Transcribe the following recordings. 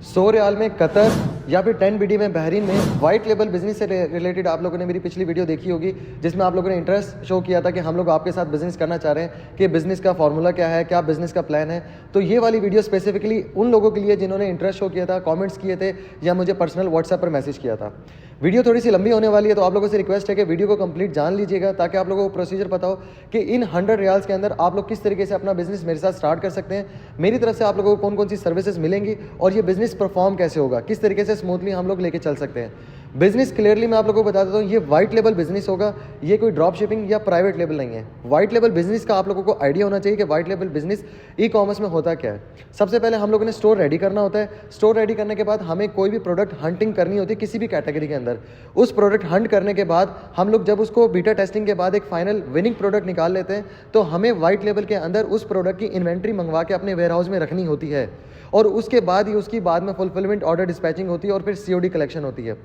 100 रियाल में कतर या फिर 10 BD में बहरीन में वाइट लेबल बिजनेस से रिलेटेड आप लोगों ने मेरी पिछली वीडियो देखी होगी, जिसमें आप लोगों ने इंटरेस्ट शो किया था कि हम लोग आपके साथ बिजनेस करना चाह रहे हैं, कि बिजनेस का फॉर्मूला क्या है, क्या बिजनेस का प्लान है। तो ये वाली वीडियो स्पेसिफिकली उन लोगों के लिए जिन्होंने इंटरेस्ट शो किया था, कॉमेंट्स किए थे या मुझे पर्सनल व्हाट्सएप पर मैसेज किया था। वीडियो थोड़ी सी लंबी होने वाली है, तो आप लोगों से रिक्वेस्ट है कि वीडियो को कंप्लीट जान लीजिएगा, ताकि आप लोगों को प्रोसीजर पता हो कि इन 100 रियाल्स के अंदर आप लोग किस तरीके से अपना बिजनेस मेरे साथ स्टार्ट कर सकते हैं, मेरी तरफ से आप लोगों को कौन कौन सी सर्विसेज मिलेंगी और ये बिजनेस परफॉर्म कैसे होगा, किस तरीके से स्मूथली हम लोग लेके चल सकते हैं। बिजनेस क्लियरली मैं आप लोगों को बता देता हूँ, ये वाइट लेबल बिजनेस होगा, ये कोई ड्रॉप शिपिंग या प्राइवेट लेबल नहीं है। वाइट लेबल बिजनेस का आप लोगों को आइडिया होना चाहिए कि white label business e commerce में होता क्या है। सबसे पहले हम लोगों ने स्टोर रेडी करना होता है। स्टोर रेडी करने के बाद हमें कोई भी प्रोडक्ट हंटिंग करनी होती है किसी भी कैटेगरी के अंदर। उस प्रोडक्ट हंट करने के बाद हम लोग जब उसको बीटा टेस्टिंग के बाद एक फाइनल विनिंग प्रोडक्ट निकाल लेते हैं, तो हमें वाइट लेबल के अंदर उस प्रोडक्ट की इन्वेंट्री मंगवा के अपने वेयर हाउस में रखनी होती है, और उसके बाद ही उसकी बाद में फुलफिलमेंट ऑर्डर डिस्पैचिंग होती है और फिर COD कलेक्शन होती है।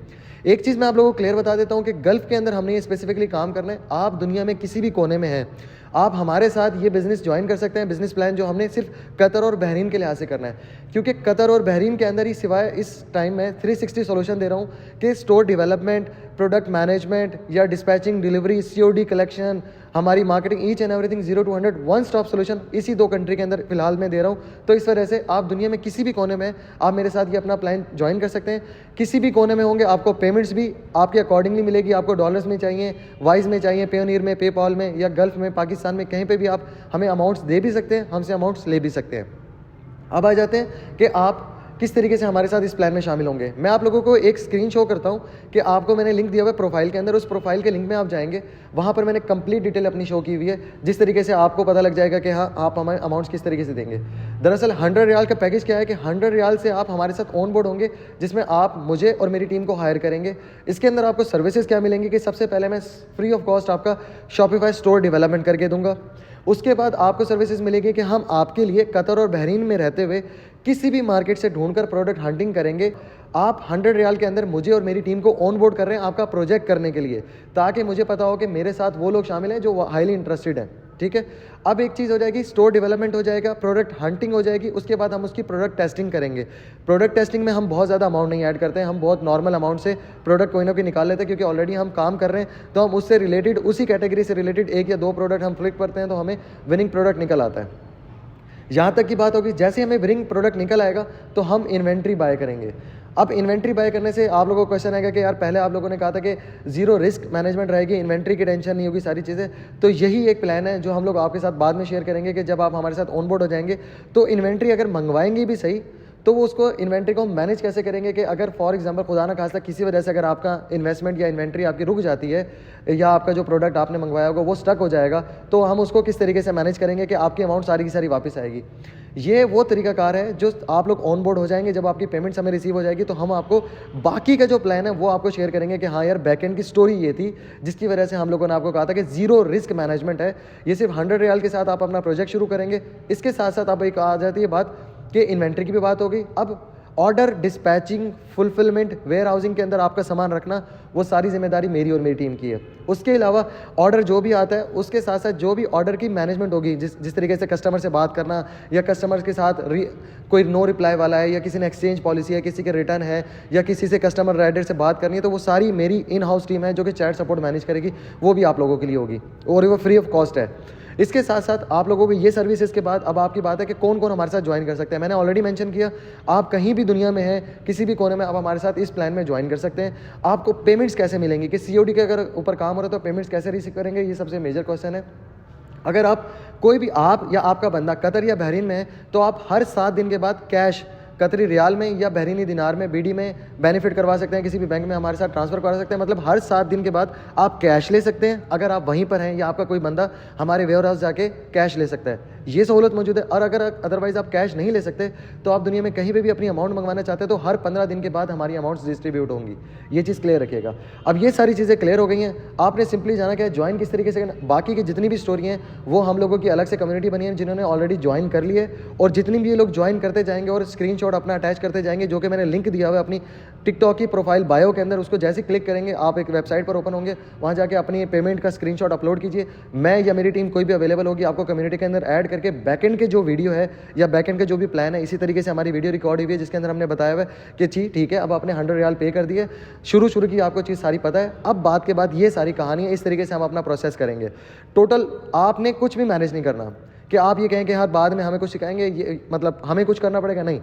एक चीज़ मैं आप लोगों को क्लियर बता देता हूँ कि गल्फ के अंदर हमने ये स्पेसिफिकली काम करना है। आप दुनिया में किसी भी कोने में हैं, आप हमारे साथ ये बिजनेस ज्वाइन कर सकते हैं। बिजनेस प्लान जो हमने सिर्फ कतर और बहरीन के लिहाज से करना है, क्योंकि कतर और बहरीन के अंदर ही सिवाय इस टाइम में 360 सॉल्यूशन दे रहा हूँ कि स्टोर डेवलपमेंट, प्रोडक्ट मैनेजमेंट या डिस्पैचिंग, डिलीवरी, COD कलेक्शन, हमारी marketing, each and everything 0 to 100 one stop solution इसी 2 कंट्री के अंदर फिलहाल मैं दे रहा हूँ। तो इस वजह से आप दुनिया में किसी भी कोने में आप मेरे साथ ये अपना प्लान ज्वाइन कर सकते हैं। किसी भी कोने में होंगे, आपको पेमेंट्स भी आपके अकॉर्डिंगली मिलेगी। आपको डॉलर्स में चाहिए, वाइज में चाहिए, पेयोनियर में, पेपॉल में या गल्फ में, पाकिस्तान में, कहीं पे भी आप हमें अमाउंट्स दे भी सकते हैं, हमसे अमाउंट्स ले भी सकते हैं। अब आ जाते हैं कि आप किस तरीके से हमारे साथ इस प्लान में शामिल होंगे। मैं आप लोगों को एक स्क्रीन शो करता हूं कि आपको मैंने लिंक दिया हुआ है प्रोफाइल के अंदर। उस प्रोफाइल के लिंक में आप जाएंगे, वहां पर मैंने कंप्लीट डिटेल अपनी शो की हुई है, जिस तरीके से आपको पता लग जाएगा कि हाँ आप हमारे अमाउंट्स किस तरीके से देंगे। दरअसल 100 रियाल का पैकेज क्या है कि 100 रियाल से आप हमारे साथ ऑन बोर्ड होंगे, जिसमें आप मुझे और मेरी टीम को हायर करेंगे। इसके अंदर आपको सर्विसेज क्या मिलेंगी कि सबसे पहले मैं फ्री ऑफ कॉस्ट आपका शॉपिफाई स्टोर डेवलपमेंट करके दूंगा। उसके बाद आपको सर्विसेज मिलेगी कि हम आपके लिए कतर और बहरीन में रहते हुए किसी भी मार्केट से ढूंढकर प्रोडक्ट हंटिंग करेंगे। आप 100 रियाल के अंदर मुझे और मेरी टीम को ऑन बोर्ड कर रहे हैं आपका प्रोजेक्ट करने के लिए, ताकि मुझे पता हो कि मेरे साथ वो लोग शामिल हैं जो हाईली इंटरेस्टेड हैं। ठीक है, अब एक चीज़ हो जाएगी, स्टोर डेवलपमेंट हो जाएगा, प्रोडक्ट हंटिंग हो जाएगी, उसके बाद हम उसकी प्रोडक्ट टेस्टिंग करेंगे। प्रोडक्ट टेस्टिंग में हम बहुत ज़्यादा अमाउंट नहीं ऐड करते हैं, हम बहुत नॉर्मल अमाउंट से प्रोडक्ट कोई ना कोई निकाल लेते हैं, क्योंकि ऑलरेडी हम काम कर रहे हैं। तो हम उससे रिलेटेड, उसी कैटेगरी से रिलेटेड 1 या 2 प्रोडक्ट हम फ्लिप करते हैं, तो हमें विनिंग प्रोडक्ट निकल आता है। यहाँ तक की बात होगी, जैसे हमें विनिंग प्रोडक्ट निकल आएगा तो हम इन्वेंट्री बाय करेंगे। अब इन्वेंट्री बाय करने से आप लोगों को क्वेश्चन आएगा कि यार पहले आप लोगों ने कहा था कि 0 रिस्क मैनेजमेंट रहेगी, इन्वेंट्री की टेंशन नहीं होगी, सारी चीज़ें। तो यही एक प्लान है जो हम लोग आपके साथ बाद में शेयर करेंगे कि जब आप हमारे साथ ऑन बोर्ड हो जाएंगे तो इन्वेंट्री अगर मंगवाएंगे भी सही, तो वो उसको इन्वेंट्री को मैनेज कैसे करेंगे कि अगर फॉर एग्जांपल खुदा ना खास्ता किसी वजह से अगर आपका इन्वेस्टमेंट या इन्वेंट्री आपकी रुक जाती है, या आपका जो प्रोडक्ट आपने मंगवाया होगा वो स्टक हो जाएगा, तो हम उसको किस तरीके से मैनेज करेंगे कि आपकी अमाउंट सारी की सारी वापस आएगी। ये वो तरीकाकार है जो आप लोग ऑन बोर्ड हो जाएंगे, जब आपकी पेमेंट्स हमें रिसीव हो जाएगी तो हम आपको बाकी का जो प्लान है वो आपको शेयर करेंगे कि हाँ यार बैकएंड की स्टोरी ये थी, जिसकी वजह से हम लोगों ने आपको कहा था कि 0 रिस्क मैनेजमेंट है। ये सिर्फ 100 रियाल के साथ आप अपना प्रोजेक्ट शुरू करेंगे। इसके साथ साथ अब एक आ जाती है बात कि इन्वेंट्री की भी बात हो गई। अब order dispatching, fulfilment, warehousing के अंदर आपका सामान रखना, वो सारी जिम्मेदारी मेरी और मेरी टीम की है। उसके अलावा ऑर्डर जो भी आता है उसके साथ साथ जो भी ऑर्डर की मैनेजमेंट होगी, जिस तरीके से कस्टमर से बात करना, या कस्टमर के साथ कोई नो रिप्लाई वाला है, या किसी ने एक्सचेंज पॉलिसी है, किसी के रिटर्न है, या किसी से कस्टमर राइडर से बात करनी है, तो वो सारी मेरी इन हाउस टीम है जो कि चैट सपोर्ट मैनेज करेगी। वो भी आप लोगों के लिए होगी और वो फ्री ऑफ कॉस्ट है। इसके साथ साथ आप लोगों को ये सर्विसेज के बाद अब आपकी बात है कि कौन कौन हमारे साथ ज्वाइन कर सकते हैं। मैंने ऑलरेडी मेंशन किया, आप कहीं भी दुनिया में हैं, किसी भी कोने में आप हमारे साथ इस प्लान में ज्वाइन कर सकते हैं। आपको पेमेंट्स कैसे मिलेंगी कि COD के अगर ऊपर काम हो रहा है तो पेमेंट्स कैसे रिसीव करेंगे, ये सबसे मेजर क्वेश्चन है। अगर आप कोई भी, आप या आपका बंदा कतर या बहरीन में है, तो आप हर 7 दिन के बाद कैश कतरी रियाल में या बहरीनी दिनार में, BD में बेनिफिट करवा सकते हैं, किसी भी बैंक में हमारे साथ ट्रांसफर करवा सकते हैं। मतलब हर 7 दिन के बाद आप कैश ले सकते हैं, अगर आप वहीं पर हैं, या आपका कोई बंदा हमारे वेयर हाउस जाके कैश ले सकता है। ये सहूलत मौजूद है। और अगर अदरवाइज आप कैश नहीं ले सकते, तो आप दुनिया में कहीं पे भी अपनी अमाउंट मंगवाना चाहते हैं, तो हर 15 दिन के बाद हमारी अमाउंट्स डिस्ट्रीब्यूट होंगी। ये चीज़ क्लियर रखिएगा। अब ये सारी चीज़ें क्लियर हो गई हैं, आपने सिंपली जाना क्या है, ज्वाइन किस तरीके से करना। बाकी की जितनी भी स्टोरी हैं वो हम लोगों की अलग से कम्युनिटी बनी है जिन्होंने ऑलरेडी ज्वाइन कर लिए, और जितनी भी ये लोग ज्वाइन करते जाएंगे और स्क्रीनशॉट अपना अटैच करते जाएंगे, जो कि मैंने लिंक दिया हुआ है अपनी टिकटॉक की प्रोफाइल बायो के अंदर, उसको जैसे क्लिक करेंगे आप एक वेबसाइट पर ओपन होंगे, वहाँ जाके अपनी पेमेंट का स्क्रीनशॉट अपलोड कीजिए। मैं या मेरी टीम कोई भी अवेलेबल होगी, आपको कम्युनिटी के अंदर ऐड करके बैकएंड के जो वीडियो है या बैकएंड के जो भी प्लान है, इसी तरीके से हमारी वीडियो रिकॉर्ड हुई है जिसके अंदर हमने बताया हुआ है कि ठीक है, अब आपने 100 रियाल पे कर दिए, शुरू की आपको चीज़ सारी पता है, अब बात के बाद ये सारी कहानी है, इस तरीके से हम अपना प्रोसेस करेंगे। टोटल आपने कुछ भी मैनेज नहीं करना कि आप ये कहें कि हाँ बाद में हमें कुछ सिखाएंगे, ये मतलब हमें कुछ करना पड़ेगा, नहीं।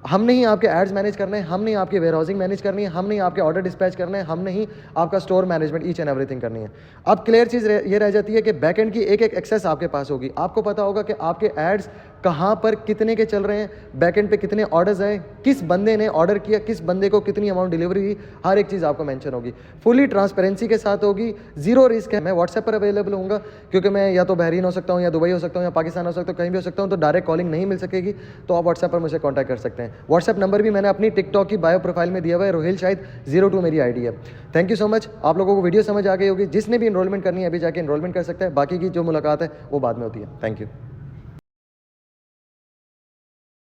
हमने ही आपके एड्स मैनेज करने हैं, हमने ही आपकी वेयरहाउसिंग मैनेज करनी है, हमने ही आपके ऑर्डर डिस्पैच करने हैं, हमने ही आपका store management each and everything करनी है। अब क्लियर चीज़ ये रह जाती है कि बैकएंड की एक एक एक्सेस आपके पास होगी। आपको पता होगा कि आपके एड्स कहाँ पर कितने के चल रहे हैं, बैकएंड पे कितने ऑर्डर्स आए, किस बंदे ने ऑर्डर किया, किस बंदे को कितनी अमाउंट डिलीवरी हुई, हर एक चीज़ आपको मेंशन होगी, फुली ट्रांसपेरेंसी के साथ होगी, जीरो रिस्क है। मैं व्हाट्सएप पर अवेलेबल हूँगा क्योंकि मैं या तो बहरीन हो सकता हूँ, या दुबई हो सकता हूँ, या पाकिस्तान हो सकता हूँ, कहीं भी हो सकता हूँ, तो डायरेक्ट कॉलिंग नहीं मिल सकेगी, तो आप व्हाट्सएप पर मुझे कॉन्टैक्ट कर सकते हैं। व्हाट्सएप नंबर भी मैंने अपनी टिकटॉक की बायो प्रोफाइल में दिया हुआ है, रोहिल शाहिद 02 मेरी आईडी है। Thank you so much. आप लोगों को वीडियो समझ आ गई होगी, जिसने भी एनरोलमेंट करनी है अभी जाके एनरोलमेंट कर सकते हैं, बाकी की जो मुलाकात है वो बाद में होती है। Thank you.